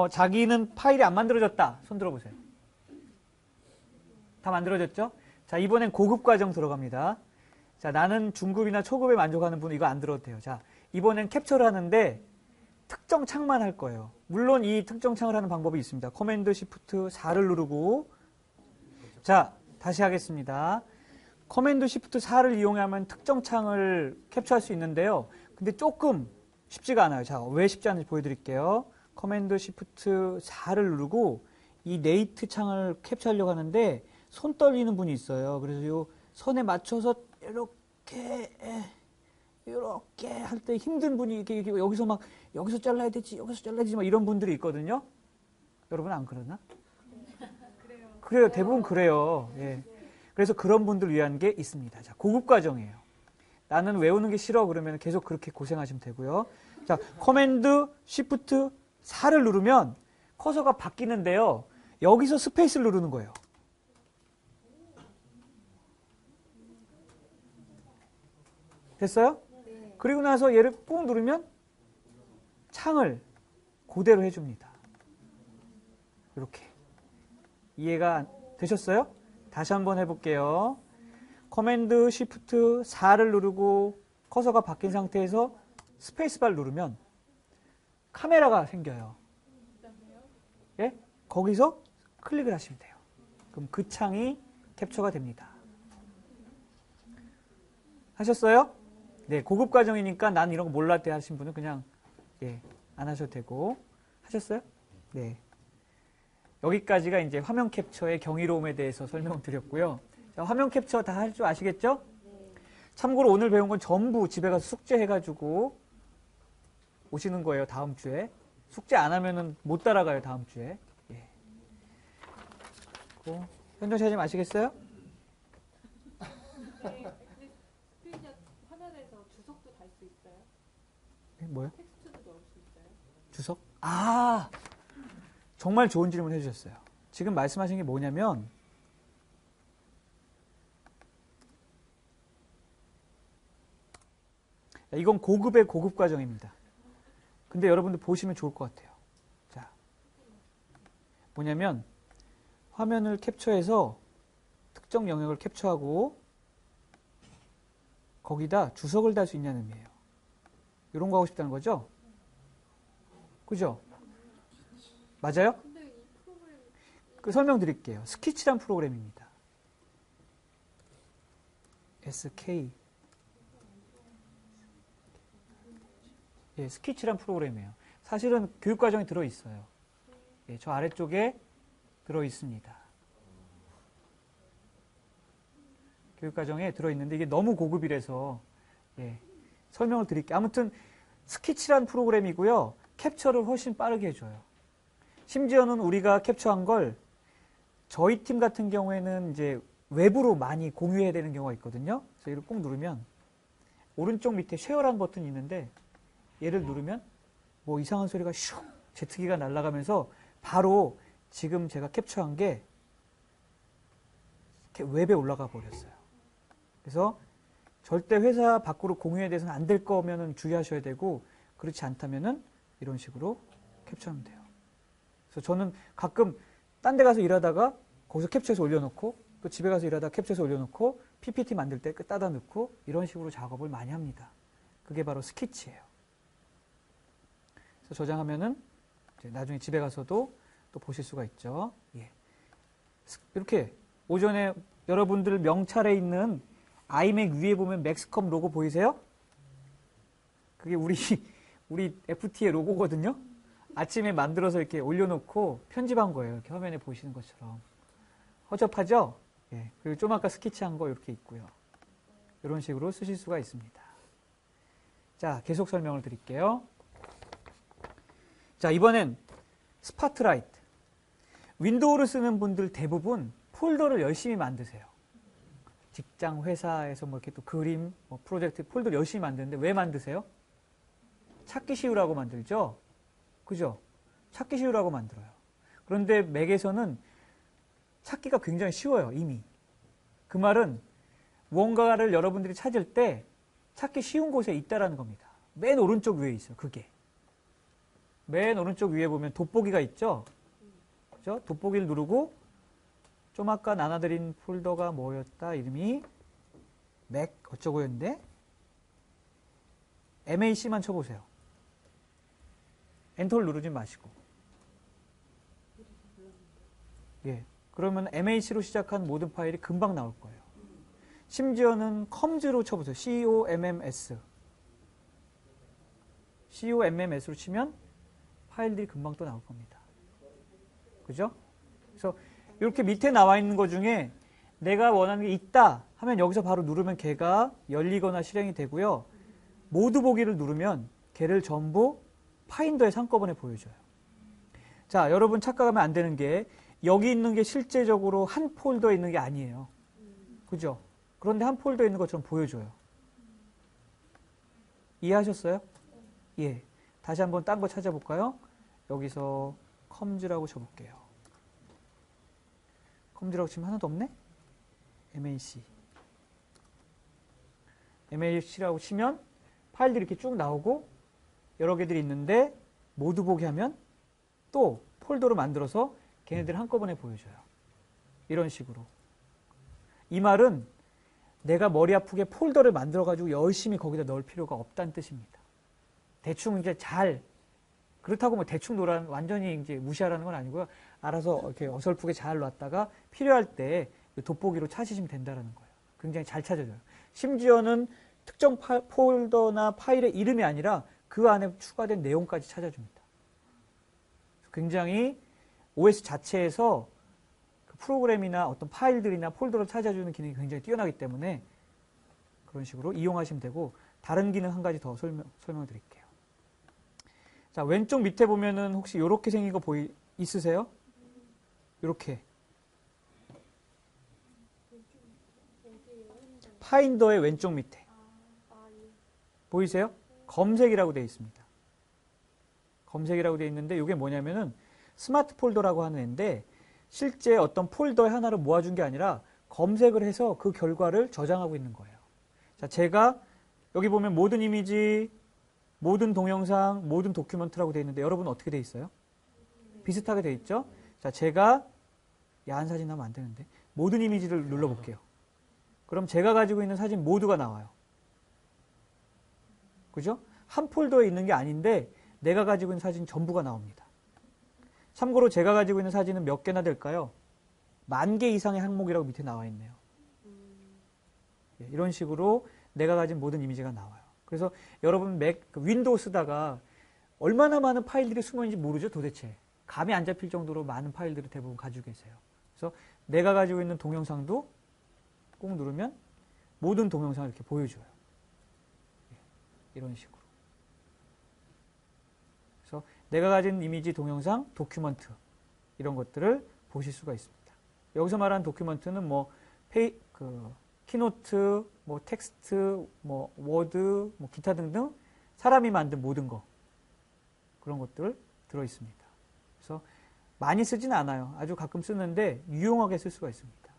자기는 파일이 안 만들어졌다. 손 들어보세요. 다 만들어졌죠? 자, 이번엔 고급 과정 들어갑니다. 자, 나는 중급이나 초급에 만족하는 분은 이거 안 들어도 돼요. 자, 이번엔 캡처를 하는데 특정 창만 할 거예요. 물론 이 특정 창을 하는 방법이 있습니다. 코맨드 쉬프트 4를 누르고 자, 다시 하겠습니다. 커맨드 쉬프트 4를 이용하면 특정 창을 캡처할 수 있는데요. 근데 조금 쉽지가 않아요. 자, 왜 쉽지 않은지 보여드릴게요. 커맨드 쉬프트 4를 누르고 이 네이트 창을 캡처하려고 하는데 손 떨리는 분이 있어요. 그래서 이 선에 맞춰서 이렇게 할 때 힘든 분이 이렇게 여기서 막 여기서 잘라야 되지, 여기서 잘라야 되지 막 이런 분들이 있거든요. 여러분 안 그러나? 그래요. 대부분 그래요. 예. 그래서 그런 분들 위한 게 있습니다. 자, 고급 과정이에요. 나는 외우는 게 싫어 그러면 계속 그렇게 고생하시면 되고요. 자, 커맨드 쉬프트 4를 누르면 커서가 바뀌는데요. 여기서 스페이스를 누르는 거예요. 됐어요? 네. 그리고 나서 얘를 꾹 누르면 창을 그대로 해줍니다. 이렇게. 이해가 되셨어요? 다시 한번 해볼게요. 커맨드 쉬프트 4를 누르고 커서가 바뀐 상태에서 스페이스바를 누르면 카메라가 생겨요. 예? 거기서 클릭을 하시면 돼요. 그럼 그 창이 캡처가 됩니다. 하셨어요? 네, 고급 과정이니까 난 이런 거 몰랐대 하신 분은 그냥 예, 안 하셔도 되고. 하셨어요? 네. 여기까지가 이제 화면 캡처의 경이로움에 대해서 설명을 드렸고요. 자, 화면 캡처 다 할 줄 아시겠죠? 참고로 오늘 배운 건 전부 집에 가서 숙제해가지고 오시는 거예요, 다음 주에. 숙제 안 하면은 못 따라가요, 다음 주에. 예. 현정 차장님 아시겠어요? 네, 스크린샷 화면에서 주석도 달 수 있어요? 네, 뭐요? 텍스트도 넣을 수 있어요? 주석? 아, 정말 좋은 질문 해주셨어요. 지금 말씀하신 게 뭐냐면 이건 고급의 고급 과정입니다. 근데 여러분들 보시면 좋을 것 같아요. 자, 뭐냐면 화면을 캡처해서 특정 영역을 캡처하고 거기다 주석을 달 수 있냐는 의미예요. 이런 거 하고 싶다는 거죠? 그죠? 맞아요? 근데 이 프로그램 그 설명드릴게요. 스케치란 프로그램입니다. SK. 예, 스케치란 프로그램이에요. 사실은 교육과정에 들어있어요. 예, 저 아래쪽에 들어있습니다. 교육과정에 들어있는데 이게 너무 고급이라서 예, 설명을 드릴게요. 아무튼 스케치란 프로그램이고요. 캡처를 훨씬 빠르게 해줘요. 심지어는 우리가 캡처한 걸 저희 팀 같은 경우에는 이제 외부로 많이 공유해야 되는 경우가 있거든요. 그래서 이걸 꼭 누르면 오른쪽 밑에 쉐어라는 버튼이 있는데 얘를 누르면 뭐 이상한 소리가 슉 제트기가 날아가면서 바로 지금 제가 캡처한 게 웹에 올라가 버렸어요. 그래서 절대 회사 밖으로 공유에 대해서는 안 될 거면은 주의하셔야 되고 그렇지 않다면은 이런 식으로 캡처하면 돼요. 그래서 저는 가끔 딴 데 가서 일하다가 거기서 캡처해서 올려놓고 또 집에 가서 일하다가 캡처해서 올려놓고 PPT 만들 때 따다 넣고 이런 식으로 작업을 많이 합니다. 그게 바로 스케치예요. 그래서 저장하면은 이제 나중에 집에 가서도 또 보실 수가 있죠. 예. 이렇게 오전에 여러분들 명찰에 있는 아이맥 위에 보면 맥스컴 로고 보이세요? 그게 우리 FT의 로고거든요. 아침에 만들어서 이렇게 올려놓고 편집한 거예요. 이렇게 화면에 보시는 것처럼. 허접하죠? 예. 그리고 좀 아까 스케치한 거 이렇게 있고요. 이런 식으로 쓰실 수가 있습니다. 자, 계속 설명을 드릴게요. 자, 이번엔 스파트라이트. 윈도우를 쓰는 분들 대부분 폴더를 열심히 만드세요. 직장, 회사에서 뭐 이렇게 또 그림, 뭐 프로젝트 폴더 열심히 만드는데 왜 만드세요? 찾기 쉬우라고 만들죠? 그죠? 찾기 쉬우라고 만들어요. 그런데 맥에서는 찾기가 굉장히 쉬워요, 이미. 그 말은 무언가를 여러분들이 찾을 때 찾기 쉬운 곳에 있다라는 겁니다. 맨 오른쪽 위에 있어요, 그게. 맨 오른쪽 위에 보면 돋보기가 있죠? 그죠? 돋보기를 누르고 좀 아까 나눠드린 폴더가 뭐였다? 이름이 맥 어쩌고였는데 MAC만 쳐보세요. 엔터를 누르지 마시고. 예. 그러면 MAC로 시작한 모든 파일이 금방 나올 거예요. 심지어는 COMMS로 쳐보세요. COMMS. COMMS로 치면 파일들이 금방 또 나올 겁니다. 그죠? 그래서 이렇게 밑에 나와 있는 것 중에 내가 원하는 게 있다 하면 여기서 바로 누르면 걔가 열리거나 실행이 되고요. 모두 보기를 누르면 걔를 전부 파인더에 한꺼번에 보여줘요. 자, 여러분 착각하면 안 되는 게 여기 있는 게 실제적으로 한 폴더에 있는 게 아니에요. 그죠? 그런데 한 폴더에 있는 것처럼 보여줘요. 이해하셨어요? 예. 다시 한번 딴 거 찾아볼까요? 여기서 COMMS라고 쳐볼게요. COMMS라고 치면 하나도 없네? MAC. MAC라고 치면 파일들이 이렇게 쭉 나오고 여러 개들이 있는데 모두 보기 하면 또 폴더로 만들어서 걔네들 한꺼번에 보여줘요. 이런 식으로. 이 말은 내가 머리 아프게 폴더를 만들어가지고 열심히 거기다 넣을 필요가 없다는 뜻입니다. 대충 이제 그렇다고 뭐 대충 완전히 이제 무시하라는 건 아니고요. 알아서 이렇게 어설프게 잘 놨다가 필요할 때 돋보기로 찾으시면 된다는 거예요. 굉장히 잘 찾아져요. 심지어는 특정 폴더나 파일의 이름이 아니라 그 안에 추가된 내용까지 찾아줍니다. 굉장히 OS 자체에서 그 프로그램이나 어떤 파일들이나 폴더를 찾아주는 기능이 굉장히 뛰어나기 때문에 그런 식으로 이용하시면 되고, 다른 기능 한 가지 더 설명드릴게요. 자, 왼쪽 밑에 보면은 혹시 이렇게 생긴 거 있으세요? 이렇게. 파인더의 왼쪽 밑에. 보이세요? 검색이라고 되어 있습니다. 검색이라고 되어 있는데 이게 뭐냐면은 스마트 폴더라고 하는 애인데, 실제 어떤 폴더의 하나를 모아준 게 아니라 검색을 해서 그 결과를 저장하고 있는 거예요. 자, 제가 여기 보면 모든 이미지, 모든 동영상, 모든 도큐먼트라고 되어 있는데 여러분은 어떻게 되어 있어요? 비슷하게 되어 있죠? 자, 제가 야한 사진 하면 안 되는데 모든 이미지를 눌러볼게요. 그럼 제가 가지고 있는 사진 모두가 나와요. 그죠? 한 폴더에 있는 게 아닌데 내가 가지고 있는 사진 전부가 나옵니다. 참고로 제가 가지고 있는 사진은 몇 개나 될까요? 10,000개 이상의 항목이라고 밑에 나와 있네요. 이런 식으로 내가 가진 모든 이미지가 나와요. 그래서 여러분 윈도우 쓰다가 얼마나 많은 파일들이 숨어 있는지 모르죠, 도대체. 감이 안 잡힐 정도로 많은 파일들을 대부분 가지고 계세요. 그래서 내가 가지고 있는 동영상도 꼭 누르면 모든 동영상을 이렇게 보여줘요. 이런 식으로. 그래서 내가 가진 이미지, 동영상, 도큐먼트 이런 것들을 보실 수가 있습니다. 여기서 말하는 도큐먼트는 뭐 키노트, 뭐 텍스트, 뭐 워드, 뭐 기타 등등 사람이 만든 모든 거, 그런 것들 들어 있습니다. 그래서 많이 쓰진 않아요. 아주 가끔 쓰는데 유용하게 쓸 수가 있습니다.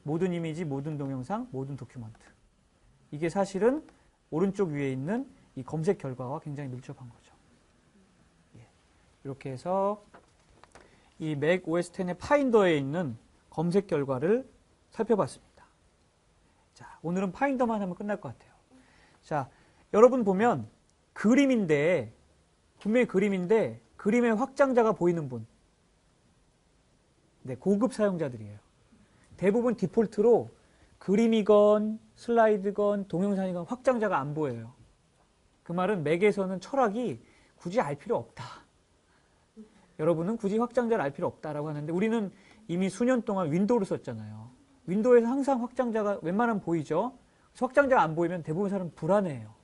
모든 이미지, 모든 동영상, 모든 도큐먼트. 이게 사실은 오른쪽 위에 있는 이 검색 결과와 굉장히 밀접한 거죠. 이렇게 해서 이 맥 OS X의 파인더에 있는 검색 결과를 살펴봤습니다. 자, 오늘은 파인더만 하면 끝날 것 같아요. 자, 여러분 보면 그림인데, 분명히 그림인데 그림의 확장자가 보이는 분. 네, 고급 사용자들이에요. 대부분 디폴트로 그림이건 슬라이드건 동영상이건 확장자가 안 보여요. 그 말은 맥에서는 철학이 굳이 알 필요 없다. 여러분은 굳이 확장자를 알 필요 없다라고 하는데, 우리는 이미 수년 동안 윈도우를 썼잖아요. 윈도우에서 항상 확장자가 웬만하면 보이죠. 그래서 확장자가 안 보이면 대부분 사람은 불안해요.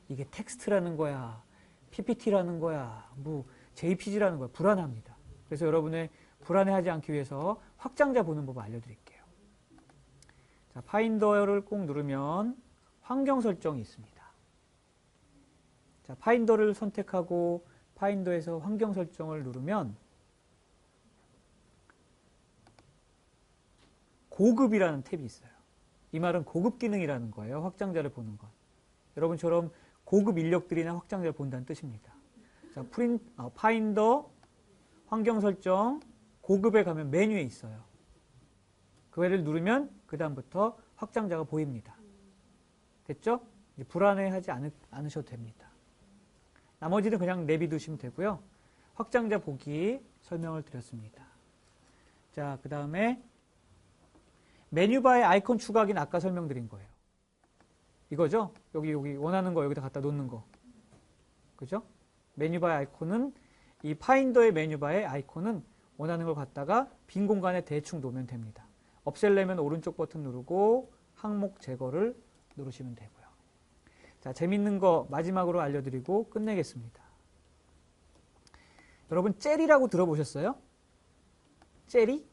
이게 텍스트라는 거야, PPT라는 거야, 뭐 JPG라는 거야. 불안합니다. 그래서 여러분의 불안해하지 않기 위해서 확장자 보는 법 알려드릴게요. 자, 파인더를 꼭 누르면 환경 설정이 있습니다. 자, 파인더를 선택하고 파인더에서 환경 설정을 누르면 고급이라는 탭이 있어요. 이 말은 고급 기능이라는 거예요. 확장자를 보는 건. 여러분처럼 고급 인력들이나 확장자를 본다는 뜻입니다. 자, 파인더, 환경 설정, 고급에 가면 메뉴에 있어요. 그 애를 누르면 그 다음부터 확장자가 보입니다. 됐죠? 이제 불안해하지 않으셔도 됩니다. 나머지는 그냥 내비두시면 되고요. 확장자 보기 설명을 드렸습니다. 자, 그 다음에 메뉴바에 아이콘 추가하기는 아까 설명드린 거예요. 이거죠? 여기 원하는 거 여기다 갖다 놓는 거. 그죠? 메뉴바의 아이콘은, 이 파인더의 메뉴바의 아이콘은 원하는 걸 갖다가 빈 공간에 대충 놓으면 됩니다. 없애려면 오른쪽 버튼 누르고 항목 제거를 누르시면 되고요. 자, 재밌는 거 마지막으로 알려드리고 끝내겠습니다. 여러분, 젤리라고 들어보셨어요? 젤리?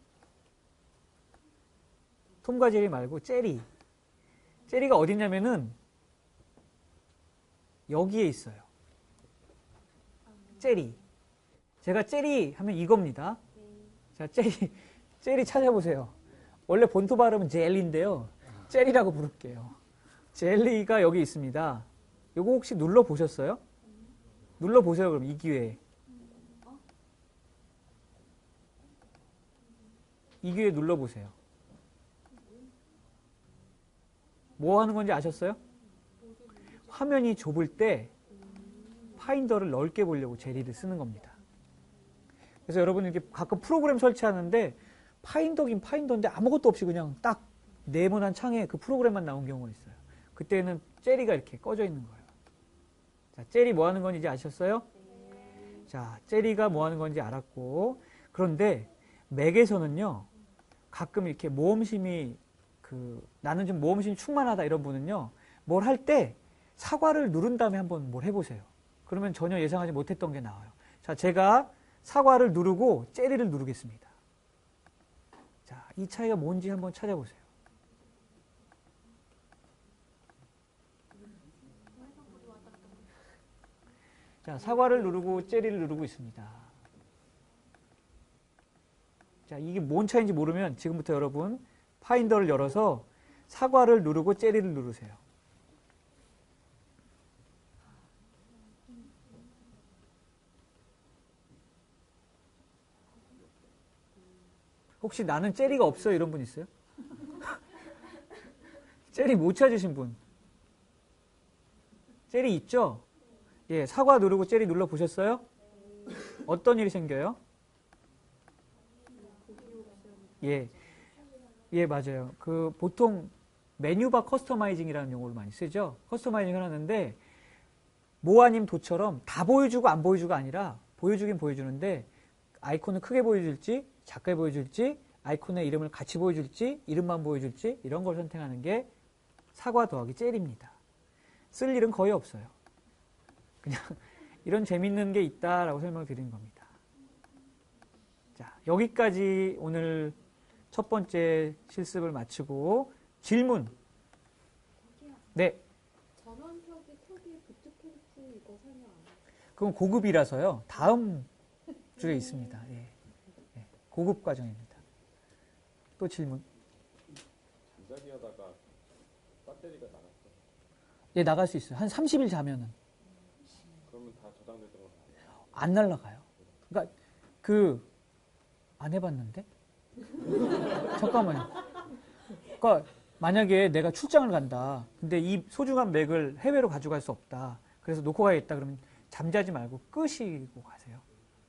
톰과 제리 말고 젤리. 젤리가 어딨냐면은 여기에 있어요. 젤리. 제가 젤리 하면 이겁니다. 자, 젤리 찾아보세요. 원래 본토 발음은 젤리인데요. 젤리라고 부를게요. 젤리가 여기 있습니다. 요거 혹시 눌러보셨어요? 눌러보세요, 그럼 이 기회에. 이 기회에 눌러보세요. 뭐 하는 건지 아셨어요? 화면이 좁을 때 파인더를 넓게 보려고 제리를 쓰는 겁니다. 그래서 여러분 이렇게 가끔 프로그램 설치하는데 파인더긴 파인더인데 아무것도 없이 그냥 딱 네모난 창에 그 프로그램만 나온 경우가 있어요. 그때는 젤리가 이렇게 꺼져 있는 거예요. 자, 젤리 뭐 하는 건지 아셨어요? 자, 젤리가 뭐 하는 건지 알았고, 그런데 맥에서는요, 가끔 이렇게 모험심이 나는 좀 모험심이 충만하다 이런 분은요, 뭘 할 때 사과를 누른 다음에 한번 뭘 해보세요. 그러면 전혀 예상하지 못했던 게 나와요. 자, 제가 사과를 누르고 젤리를 누르겠습니다. 자, 이 차이가 뭔지 한번 찾아보세요. 자, 사과를 누르고 젤리를 누르고 있습니다. 자, 이게 뭔 차이인지 모르면 지금부터 여러분 파인더를 열어서 사과를 누르고 젤리를 누르세요. 혹시 나는 젤리가 없어요? 이런 분 있어요? 젤리 못 찾으신 분? 젤리 있죠? 예, 사과 누르고 젤리 눌러 보셨어요? 어떤 일이 생겨요? 예, 예, 맞아요. 보통 메뉴바 커스터마이징이라는 용어를 많이 쓰죠. 커스터마이징을 하는데 모아님 도처럼 다 보여주고 안 보여주고가 아니라 보여주긴 보여주는데 아이콘을 크게 보여줄지 작게 보여줄지 아이콘의 이름을 같이 보여줄지 이름만 보여줄지 이런 걸 선택하는 게 사과 더하기 젤입니다. 쓸 일은 거의 없어요. 그냥 이런 재밌는 게 있다라고 설명을 드리는 겁니다. 자, 여기까지 오늘 첫 번째 실습을 마치고 질문. 네. 전원표기 코디 부트캠프 이거 설명 안 해요? 그건 고급이라서요. 다음 주에 있습니다. 예. 예. 고급 과정입니다. 또 질문. 잠자기 하다가 배터리가 나갔어. 예, 나갈 수 있어요. 한 30일 자면은. 그러면 다 저장됐던 건 아니에요? 안 날아가요. 그러니까 안 해봤는데? 잠깐만요. 그러니까 만약에 내가 출장을 간다. 근데 이 소중한 맥을 해외로 가져갈 수 없다. 그래서 놓고 가야겠다. 그러면 잠자지 말고 끄시고 가세요.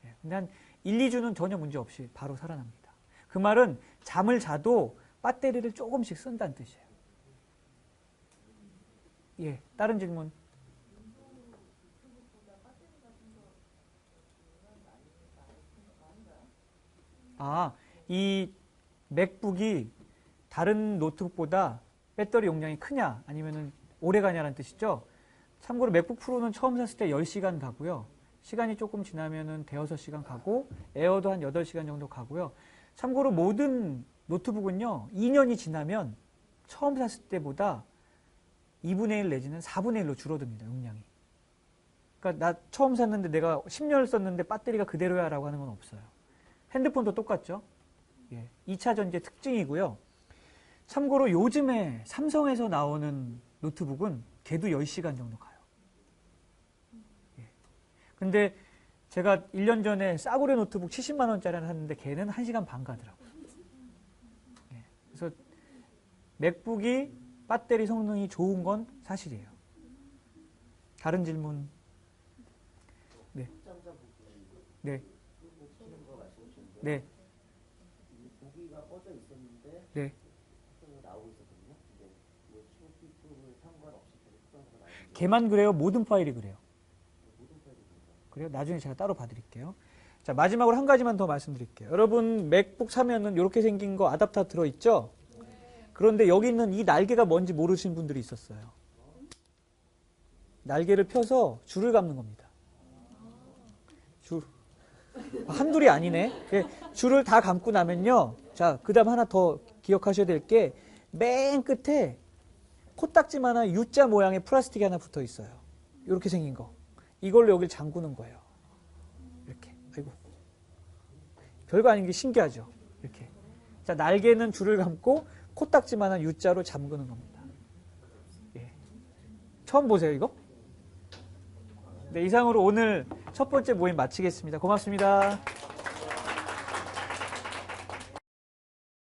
예, 근데 한 1, 2주는 전혀 문제 없이 바로 살아납니다. 그 말은 잠을 자도 배터리를 조금씩 쓴다는 뜻이에요. 예, 다른 질문. 이 맥북이 다른 노트북보다 배터리 용량이 크냐 아니면 오래 가냐라는 뜻이죠. 참고로 맥북 프로는 처음 샀을 때 10시간 가고요. 시간이 조금 지나면은 대여섯 시간 가고 에어도 한 8시간 정도 가고요. 참고로 모든 노트북은요. 2년이 지나면 처음 샀을 때보다 2분의 1 내지는 4분의 1로 줄어듭니다. 용량이. 그러니까 나 처음 샀는데 내가 10년을 썼는데 배터리가 그대로야 라고 하는 건 없어요. 핸드폰도 똑같죠. 예, 2차 전지의 특징이고요. 참고로 요즘에 삼성에서 나오는 노트북은 걔도 10시간 정도 가요. 예. 근데 제가 1년 전에 싸구려 노트북 70만 원짜리 하나 샀는데 걔는 1시간 반 가더라고요. 예. 그래서 맥북이 배터리 성능이 좋은 건 사실이에요. 다른 질문. 네. 네. 네. 보기가 꺼져 있었는데 네. 나오고 있었거든요. 근데 뭐 15픽을 상관없이 계속 특성으로 나오는 걔만 그래요? 모든 파일이 그래요? 모든 파일이 그런가요? 그래요? 나중에 제가 따로 봐드릴게요. 자, 마지막으로 한 가지만 더 말씀드릴게요. 여러분 맥북 사면은 이렇게 생긴 거 아답터 들어있죠? 그런데 여기 있는 이 날개가 뭔지 모르시는 분들이 있었어요. 날개를 펴서 줄을 감는 겁니다. 줄. 한둘이 아니네. 줄을 다 감고 나면요. 자, 그 다음 하나 더 기억하셔야 될 게 맨 끝에 코딱지만한 U자 모양의 플라스틱이 하나 붙어 있어요. 이렇게 생긴 거. 이걸로 여기를 잠그는 거예요. 이렇게. 아이고. 별거 아닌 게 신기하죠. 이렇게. 자, 날개는 줄을 감고 코딱지만한 U자로 잠그는 겁니다. 예. 처음 보세요, 이거? 네, 이상으로 오늘 첫 번째 모임 마치겠습니다. 고맙습니다.